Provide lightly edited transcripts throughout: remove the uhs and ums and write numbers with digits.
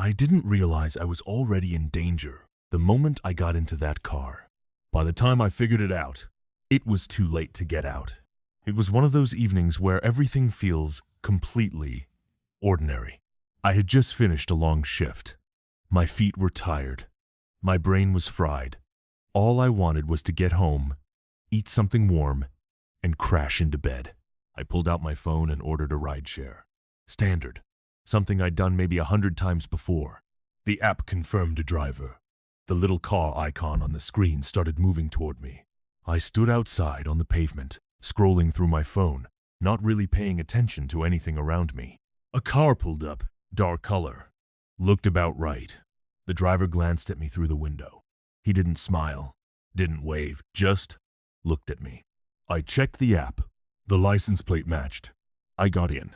I didn't realize I was already in danger the moment I got into that car. By the time I figured it out, it was too late to get out. It was one of those evenings where everything feels completely ordinary. I had just finished a long shift. My feet were tired. My brain was fried. All I wanted was to get home, eat something warm, and crash into bed. I pulled out my phone and ordered a rideshare. Standard. Something I'd done maybe 100 times before. The app confirmed a driver. The little car icon on the screen started moving toward me. I stood outside on the pavement, scrolling through my phone, not really paying attention to anything around me. A car pulled up, dark color. Looked about right. The driver glanced at me through the window. He didn't smile, didn't wave, just looked at me. I checked the app. The license plate matched. I got in.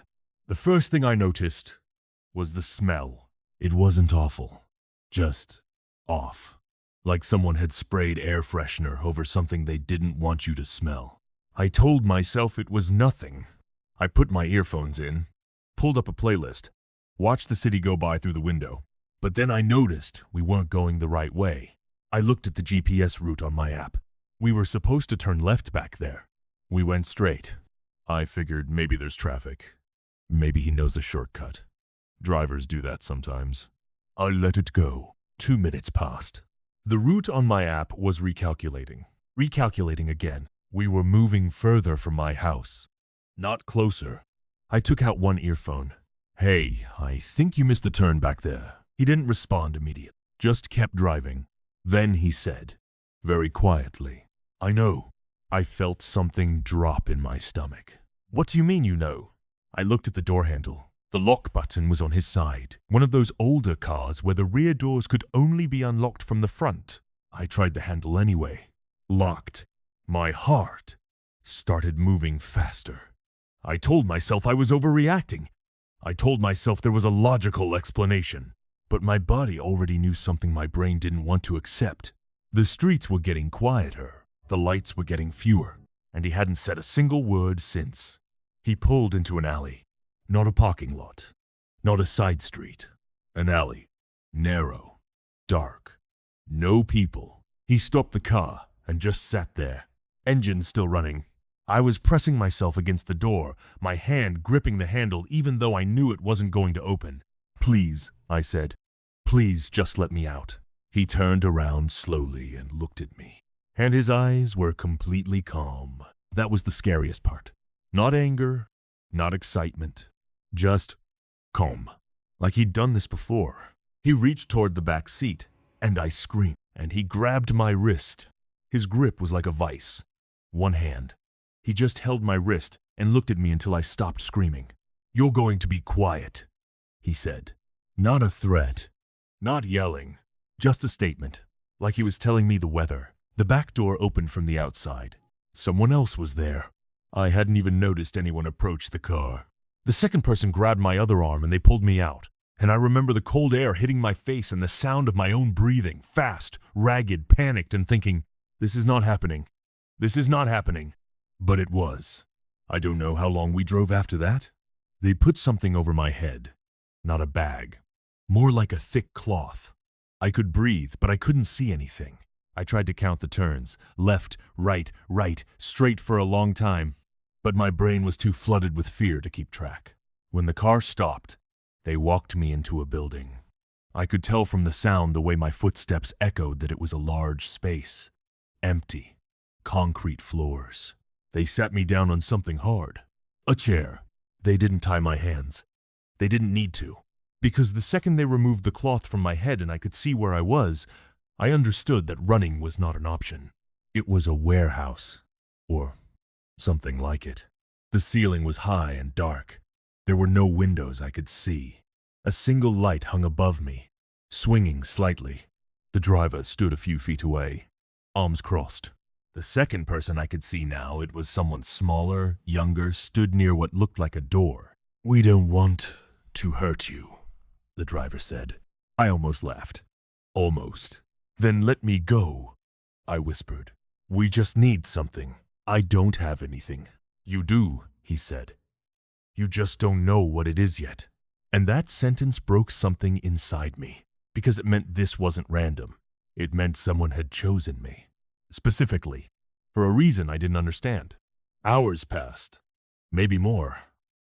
The first thing I noticed was the smell. It wasn't awful, just off. Like someone had sprayed air freshener over something they didn't want you to smell. I told myself it was nothing. I put my earphones in, pulled up a playlist, watched the city go by through the window. But then I noticed we weren't going the right way. I looked at the GPS route on my app. We were supposed to turn left back there. We went straight. I figured maybe there's traffic. Maybe he knows a shortcut. Drivers do that sometimes. I let it go. 2 minutes passed. The route on my app was recalculating. Recalculating again. We were moving further from my house. Not closer. I took out one earphone. Hey, I think you missed the turn back there. He didn't respond immediately, just kept driving. Then he said, very quietly, I know. I felt something drop in my stomach. What do you mean you know? I looked at the door handle. The lock button was on his side, one of those older cars where the rear doors could only be unlocked from the front. I tried the handle anyway. Locked. My heart started moving faster. I told myself I was overreacting. I told myself there was a logical explanation. But my body already knew something my brain didn't want to accept. The streets were getting quieter, the lights were getting fewer, and he hadn't said a single word since. He pulled into an alley. Not a parking lot, not a side street. An alley. Narrow. Dark. No people. He stopped the car and just sat there. Engine still running. I was pressing myself against the door, my hand gripping the handle even though I knew it wasn't going to open. Please, I said. Please just let me out. He turned around slowly and looked at me. And his eyes were completely calm. That was the scariest part. Not anger, not excitement. Just calm. Like he'd done this before. He reached toward the back seat, and I screamed, and he grabbed my wrist. His grip was like a vice. One hand. He just held my wrist and looked at me until I stopped screaming. You're going to be quiet, he said. Not a threat. Not yelling. Just a statement. Like he was telling me the weather. The back door opened from the outside. Someone else was there. I hadn't even noticed anyone approach the car. The second person grabbed my other arm and they pulled me out. And I remember the cold air hitting my face and the sound of my own breathing, fast, ragged, panicked, and thinking, this is not happening. This is not happening. But it was. I don't know how long we drove after that. They put something over my head. Not a bag. More like a thick cloth. I could breathe, but I couldn't see anything. I tried to count the turns. Left, right, straight for a long time. But my brain was too flooded with fear to keep track. When the car stopped, they walked me into a building. I could tell from the sound the way my footsteps echoed that it was a large space. Empty. Concrete floors. They sat me down on something hard. A chair. They didn't tie my hands. They didn't need to. Because the second they removed the cloth from my head and I could see where I was, I understood that running was not an option. It was a warehouse. Or something like it. The ceiling was high and dark. There were no windows I could see. A single light hung above me, swinging slightly. The driver stood a few feet away, arms crossed. The second person I could see now, it was someone smaller, younger, stood near what looked like a door. We don't want to hurt you, the driver said. I almost laughed. Almost. Then let me go, I whispered. We just need something. I don't have anything. You do, he said. You just don't know what it is yet. And that sentence broke something inside me, because it meant this wasn't random. It meant someone had chosen me. Specifically, for a reason I didn't understand. Hours passed. Maybe more.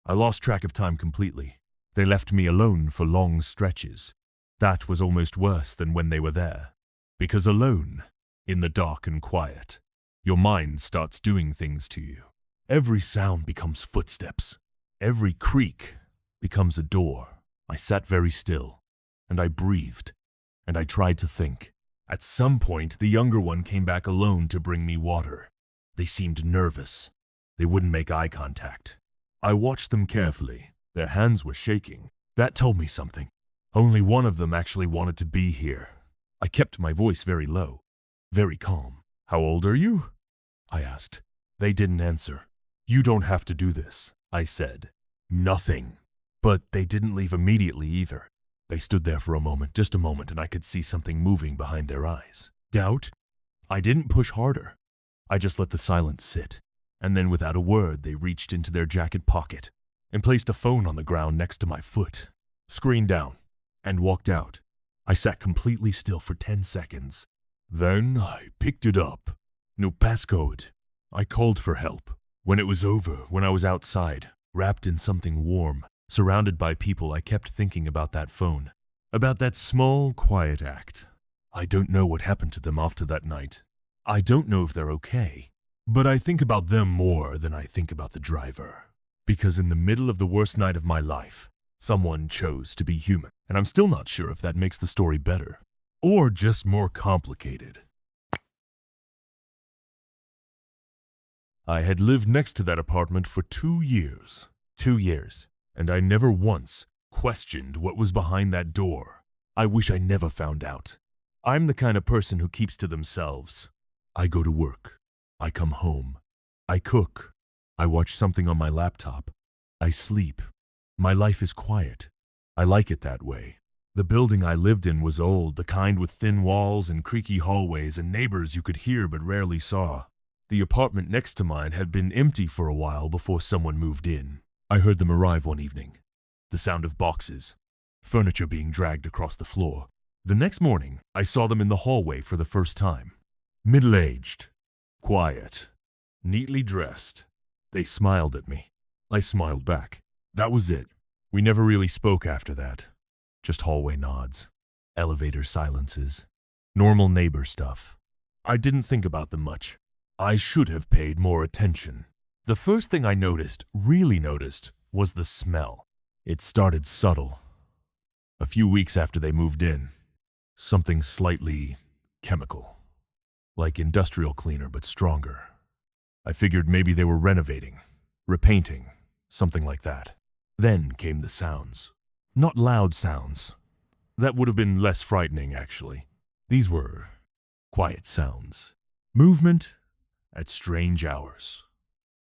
I lost track of time completely. They left me alone for long stretches. That was almost worse than when they were there. Because alone, in the dark and quiet, your mind starts doing things to you. Every sound becomes footsteps. Every creak becomes a door. I sat very still, and I breathed, and I tried to think. At some point, the younger one came back alone to bring me water. They seemed nervous. They wouldn't make eye contact. I watched them carefully. Their hands were shaking. That told me something. Only one of them actually wanted to be here. I kept my voice very low, very calm. "How old are you?" I asked. They didn't answer. "You don't have to do this," I said. Nothing. But they didn't leave immediately either. They stood there for a moment, just a moment, and I could see something moving behind their eyes. Doubt? I didn't push harder. I just let the silence sit. And then without a word, they reached into their jacket pocket and placed a phone on the ground next to my foot, screen down, and walked out. I sat completely still for 10 seconds. Then I picked it up. No passcode. I called for help. When it was over, when I was outside, wrapped in something warm, surrounded by people, I kept thinking about that phone, about that small, quiet act. I don't know what happened to them after that night. I don't know if they're okay. But I think about them more than I think about the driver. Because in the middle of the worst night of my life, someone chose to be human. And I'm still not sure if that makes the story better, or just more complicated. I had lived next to that apartment for 2 years. 2 years. And I never once questioned what was behind that door. I wish I never found out. I'm the kind of person who keeps to themselves. I go to work. I come home. I cook. I watch something on my laptop. I sleep. My life is quiet. I like it that way. The building I lived in was old, the kind with thin walls and creaky hallways and neighbors you could hear but rarely saw. The apartment next to mine had been empty for a while before someone moved in. I heard them arrive one evening. The sound of boxes, furniture being dragged across the floor. The next morning, I saw them in the hallway for the first time. Middle-aged, quiet, neatly dressed. They smiled at me. I smiled back. That was it. We never really spoke after that. Just hallway nods, elevator silences, normal neighbor stuff. I didn't think about them much. I should have paid more attention. The first thing I really noticed, was the smell. It started subtle. A few weeks after they moved in, something slightly chemical, like industrial cleaner but stronger. I figured maybe they were renovating, repainting, something like that. Then came the sounds. Not loud sounds. That would have been less frightening, actually. These were quiet sounds. Movement at strange hours.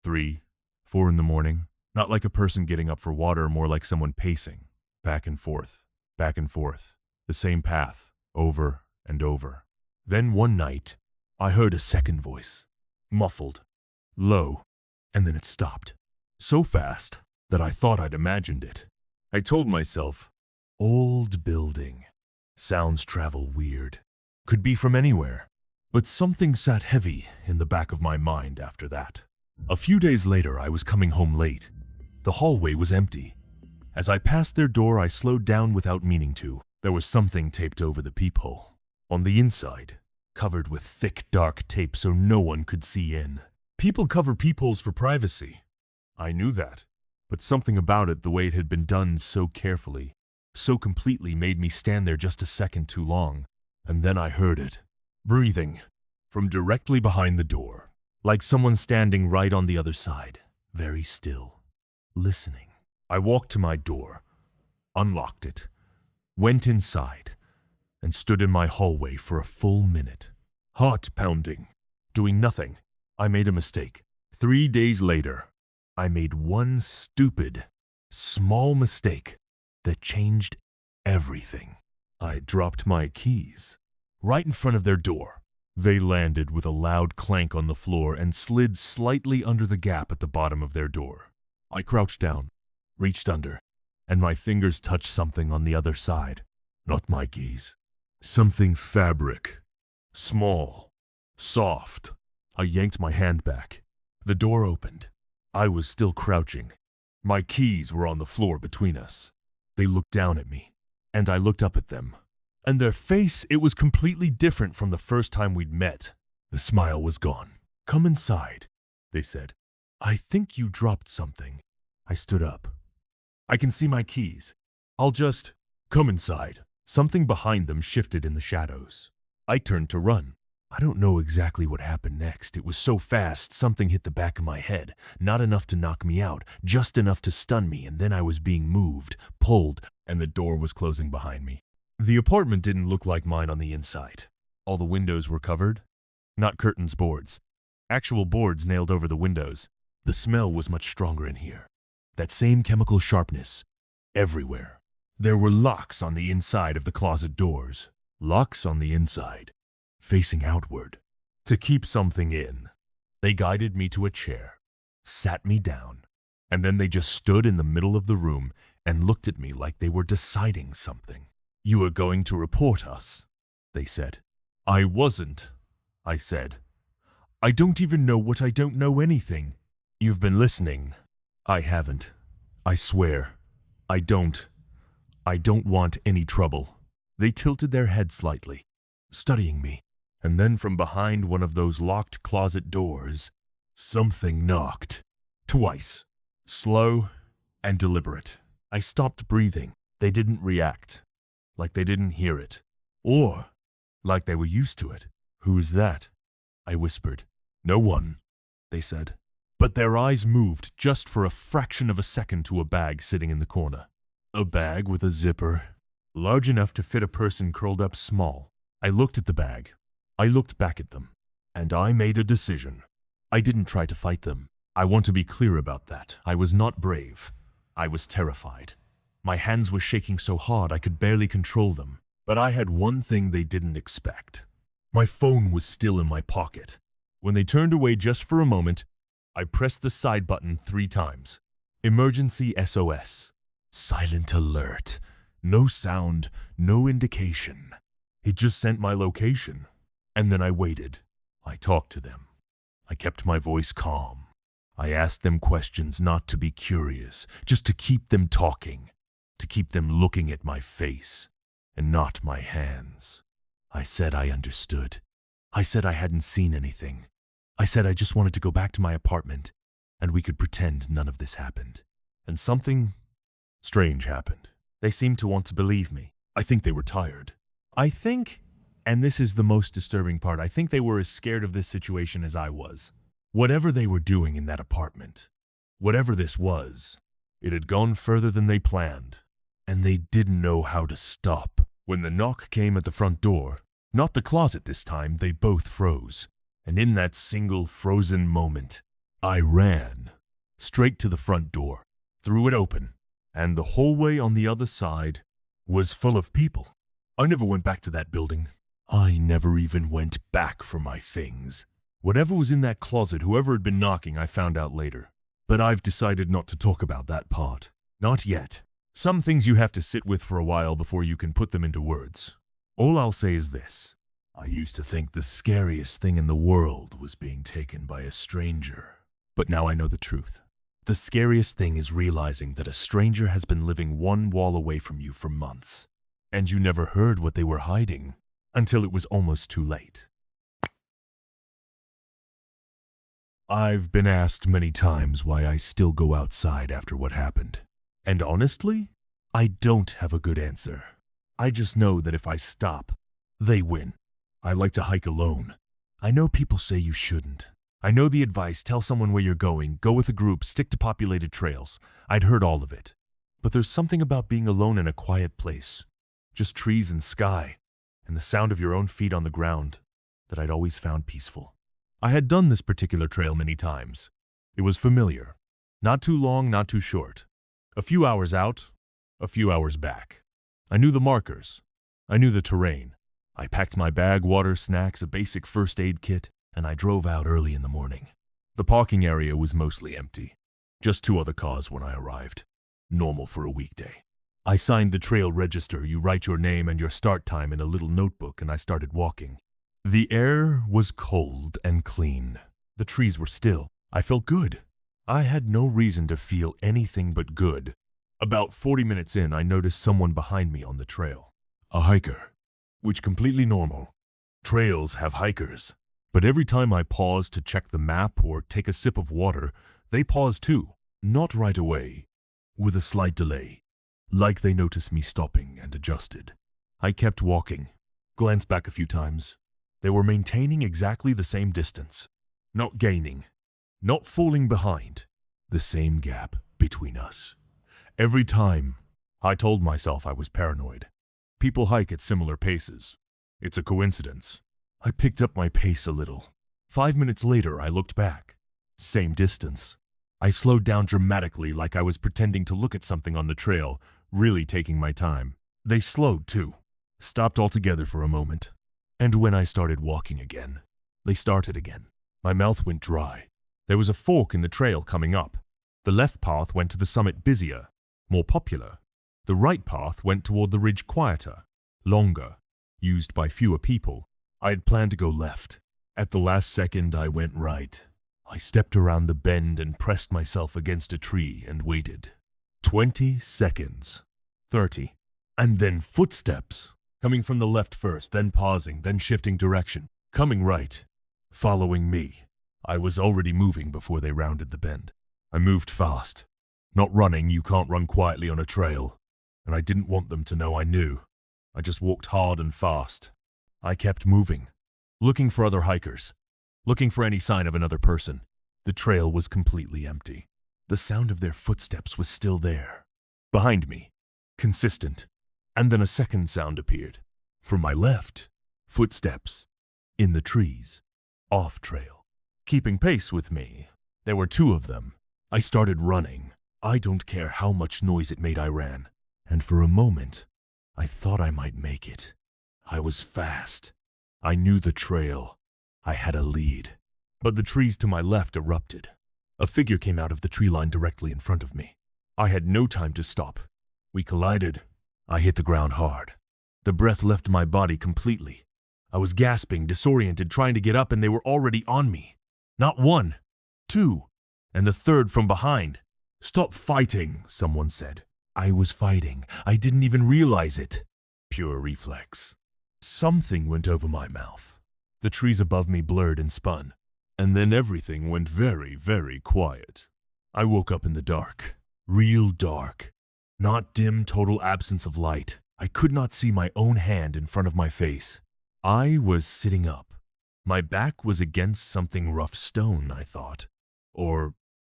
3, 4 in the morning. Not like a person getting up for water, more like someone pacing. Back and forth, back and forth. The same path, over and over. Then one night, I heard a second voice. Muffled, low, and then it stopped. So fast that I thought I'd imagined it. I told myself, old building. Sounds travel weird. Could be from anywhere. But something sat heavy in the back of my mind after that. A few days later, I was coming home late. The hallway was empty. As I passed their door, I slowed down without meaning to. There was something taped over the peephole. On the inside, covered with thick, dark tape so no one could see in. People cover peepholes for privacy. I knew that. But something about it, the way it had been done so carefully, so completely, made me stand there just a second too long. And then I heard it. Breathing. From directly behind the door. Like someone standing right on the other side. Very still. Listening. I walked to my door. Unlocked it. Went inside. And stood in my hallway for a full minute. Heart pounding. Doing nothing. I made a mistake. 3 days later, I made one stupid, small mistake that changed everything. I dropped my keys right in front of their door. They landed with a loud clank on the floor and slid slightly under the gap at the bottom of their door. I crouched down, reached under, and my fingers touched something on the other side. Not my keys. Something fabric. Small. Soft. I yanked my hand back. The door opened. I was still crouching. My keys were on the floor between us. They looked down at me, and I looked up at them. And their face, it was completely different from the first time we'd met. The smile was gone. Come inside, they said. I think you dropped something. I stood up. I can see my keys. I'll just come inside. Something behind them shifted in the shadows. I turned to run. I don't know exactly what happened next. It was so fast, something hit the back of my head. Not enough to knock me out, just enough to stun me, and then I was being moved, pulled, and the door was closing behind me. The apartment didn't look like mine on the inside. All the windows were covered. Not curtains, boards. Actual boards nailed over the windows. The smell was much stronger in here. That same chemical sharpness. Everywhere. There were locks on the inside of the closet doors. Locks on the inside. Facing outward. To keep something in. They guided me to a chair. Sat me down. And then they just stood in the middle of the room and looked at me like they were deciding something. You are going to report us, they said. I wasn't, I said. I don't even know what I don't know anything. You've been listening. I haven't. I swear. I don't want any trouble. They tilted their head slightly, studying me. And then from behind one of those locked closet doors, something knocked. Twice. Slow and deliberate. I stopped breathing. They didn't react. Like they didn't hear it. Or like they were used to it. Who is that? I whispered. No one, they said. But their eyes moved just for a fraction of a second to a bag sitting in the corner. A bag with a zipper, large enough to fit a person curled up small. I looked at the bag. I looked back at them. And I made a decision. I didn't try to fight them. I want to be clear about that. I was not brave. I was terrified. My hands were shaking so hard I could barely control them. But I had one thing they didn't expect. My phone was still in my pocket. When they turned away just for a moment, I pressed the side button 3 times. Emergency SOS. Silent alert. No sound, no indication. It just sent my location. And then I waited. I talked to them. I kept my voice calm. I asked them questions not to be curious, just to keep them talking, to keep them looking at my face, and not my hands. I said I understood. I said I hadn't seen anything. I said I just wanted to go back to my apartment, and we could pretend none of this happened. And something strange happened. They seemed to want to believe me. I think they were tired. I think, and this is the most disturbing part, I think they were as scared of this situation as I was. Whatever they were doing in that apartment, whatever this was, it had gone further than they planned, and they didn't know how to stop. When the knock came at the front door, not the closet this time, they both froze. And in that single frozen moment, I ran straight to the front door, threw it open, and the hallway on the other side was full of people. I never went back to that building. I never even went back for my things. Whatever was in that closet, whoever had been knocking, I found out later. But I've decided not to talk about that part. Not yet. Some things you have to sit with for a while before you can put them into words. All I'll say is this. I used to think the scariest thing in the world was being taken by a stranger. But now I know the truth. The scariest thing is realizing that a stranger has been living one wall away from you for months, and you never heard what they were hiding until it was almost too late. I've been asked many times why I still go outside after what happened. And honestly, I don't have a good answer. I just know that if I stop, they win. I like to hike alone. I know people say you shouldn't. I know the advice, tell someone where you're going, go with a group, stick to populated trails. I'd heard all of it. But there's something about being alone in a quiet place, just trees and sky, and the sound of your own feet on the ground, that I'd always found peaceful. I had done this particular trail many times. It was familiar. Not too long, not too short. A few hours out, a few hours back. I knew the markers. I knew the terrain. I packed my bag, water, snacks, a basic first aid kit, and I drove out early in the morning. The parking area was mostly empty. Just 2 other cars when I arrived. Normal for a weekday. I signed the trail register. You write your name and your start time in a little notebook, and I started walking. The air was cold and clean. The trees were still. I felt good. I had no reason to feel anything but good. About 40 minutes in, I noticed someone behind me on the trail. A hiker. Which completely normal. Trails have hikers. But every time I paused to check the map or take a sip of water, they paused too. Not right away. With a slight delay. Like they noticed me stopping and adjusted. I kept walking. Glanced back a few times. They were maintaining exactly the same distance. Not gaining. Not falling behind. The same gap between us. Every time, I told myself I was paranoid. People hike at similar paces. It's a coincidence. I picked up my pace a little. 5 minutes later, I looked back. Same distance. I slowed down dramatically, like I was pretending to look at something on the trail, really taking my time. They slowed too. Stopped altogether for a moment. And when I started walking again, they started again. My mouth went dry. There was a fork in the trail coming up. The left path went to the summit busier, more popular. The right path went toward the ridge quieter, longer, used by fewer people. I had planned to go left. At the last second, I went right. I stepped around the bend and pressed myself against a tree and waited. 20 seconds. 30. And then footsteps. Coming from the left first, then pausing, then shifting direction. Coming right. Following me. I was already moving before they rounded the bend. I moved fast. Not running, you can't run quietly on a trail. And I didn't want them to know I knew. I just walked hard and fast. I kept moving. Looking for other hikers. Looking for any sign of another person. The trail was completely empty. The sound of their footsteps was still there. Behind me. Consistent. And then a second sound appeared. From my left. Footsteps. In the trees. Off trail. Keeping pace with me. There were 2 of them. I started running. I don't care how much noise it made, I ran. And for a moment, I thought I might make it. I was fast. I knew the trail. I had a lead. But the trees to my left erupted. A figure came out of the tree line directly in front of me. I had no time to stop. We collided. I hit the ground hard. The breath left my body completely. I was gasping, disoriented, trying to get up, and they were already on me. Not 1, 2, and the third from behind. Stop fighting, someone said. I was fighting. I didn't even realize it. Pure reflex. Something went over my mouth. The trees above me blurred and spun. And then everything went very, very quiet. I woke up in the dark. Real dark. Not dim, total absence of light. I could not see my own hand in front of my face. I was sitting up. My back was against something rough stone, I thought. Or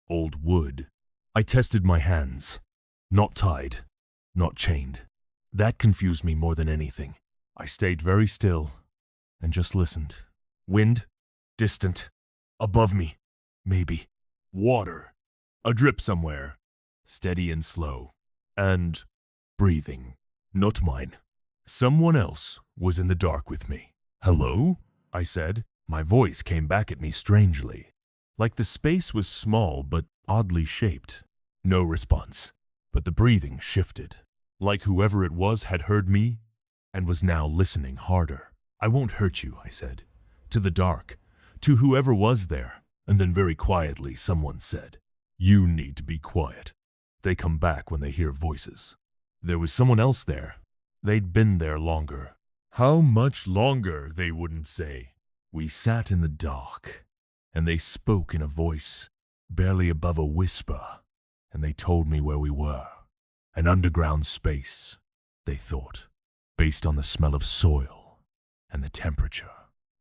old wood. I tested my hands. Not tied. Not chained. That confused me more than anything. I stayed very still and just listened. Wind. Distant. Above me. Maybe. Water. A drip somewhere. Steady and slow. And breathing. Not mine. Someone else was in the dark with me. Hello? I said. My voice came back at me strangely. Like the space was small but oddly shaped. No response. But the breathing shifted. Like whoever it was had heard me and was now listening harder. I won't hurt you, I said. To the dark. To whoever was there. And then very quietly someone said, you need to be quiet. They come back when they hear voices. There was someone else there. They'd been there longer. How much longer, they wouldn't say. We sat in the dark, and they spoke in a voice barely above a whisper, and they told me where we were. An underground space, they thought, based on the smell of soil and the temperature.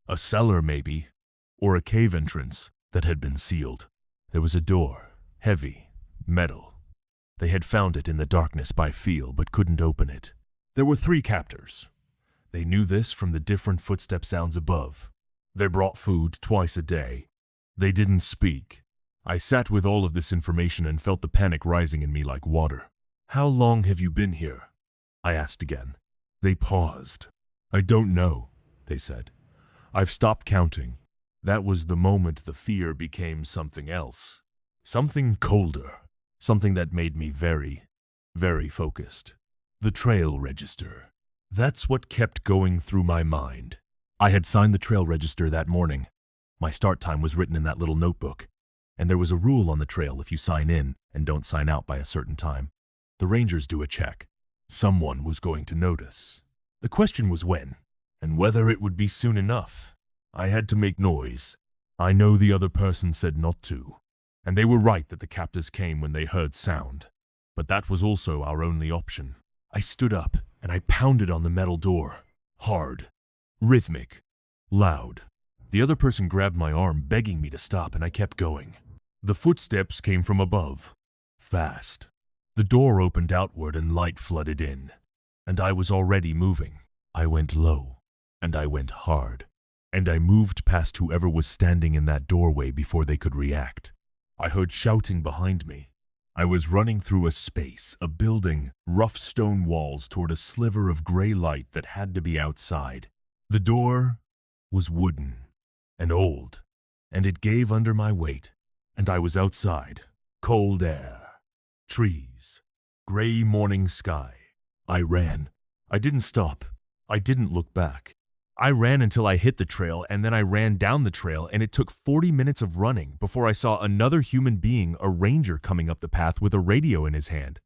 A cellar, maybe, or a cave entrance that had been sealed. There was a door, heavy, metal. They had found it in the darkness by feel, but couldn't open it. There were 3 captors. They knew this from the different footstep sounds above. They brought food twice a day. They didn't speak. I sat with all of this information and felt the panic rising in me like water. How long have you been here? I asked again. They paused. I don't know, they said. I've stopped counting. That was the moment the fear became something else. Something colder. Something that made me very, very focused. The trail register. That's what kept going through my mind. I had signed the trail register that morning. My start time was written in that little notebook, and there was a rule on the trail: if you sign in and don't sign out by a certain time, the rangers do a check. Someone was going to notice. The question was when, and whether it would be soon enough. I had to make noise. I know the other person said not to, and they were right that the captors came when they heard sound. But that was also our only option. I stood up and I pounded on the metal door. Hard, rhythmic, loud. The other person grabbed my arm, begging me to stop, and I kept going. The footsteps came from above, fast. The door opened outward and light flooded in, and I was already moving. I went low, and I went hard, and I moved past whoever was standing in that doorway before they could react. I heard shouting behind me. I was running through a space, a building, rough stone walls toward a sliver of gray light that had to be outside. The door was wooden and old, and it gave under my weight, and I was outside. Cold air, trees, gray morning sky. I ran. I didn't stop. I didn't look back. I ran until I hit the trail, and then I ran down the trail, and it took 40 minutes of running before I saw another human being, a ranger, coming up the path with a radio in his hand,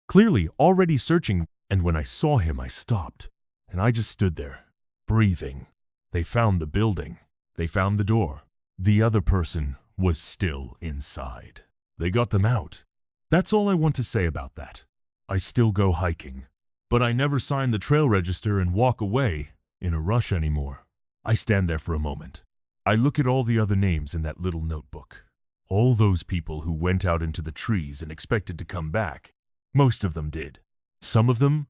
clearly already searching. And when I saw him, I stopped, and I just stood there, breathing. They found the building. They found the door. The other person was still inside. They got them out. That's all I want to say about that. I still go hiking, but I never sign the trail register and walk away in a rush anymore. I stand there for a moment. I look at all the other names in that little notebook. All those people who went out into the trees and expected to come back. Most of them did. Some of them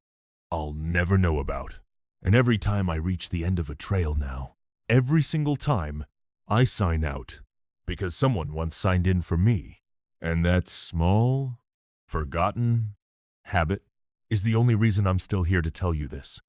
I'll never know about. And every time I reach the end of a trail now, every single time, I sign out, because someone once signed in for me. And that small, forgotten habit is the only reason I'm still here to tell you this.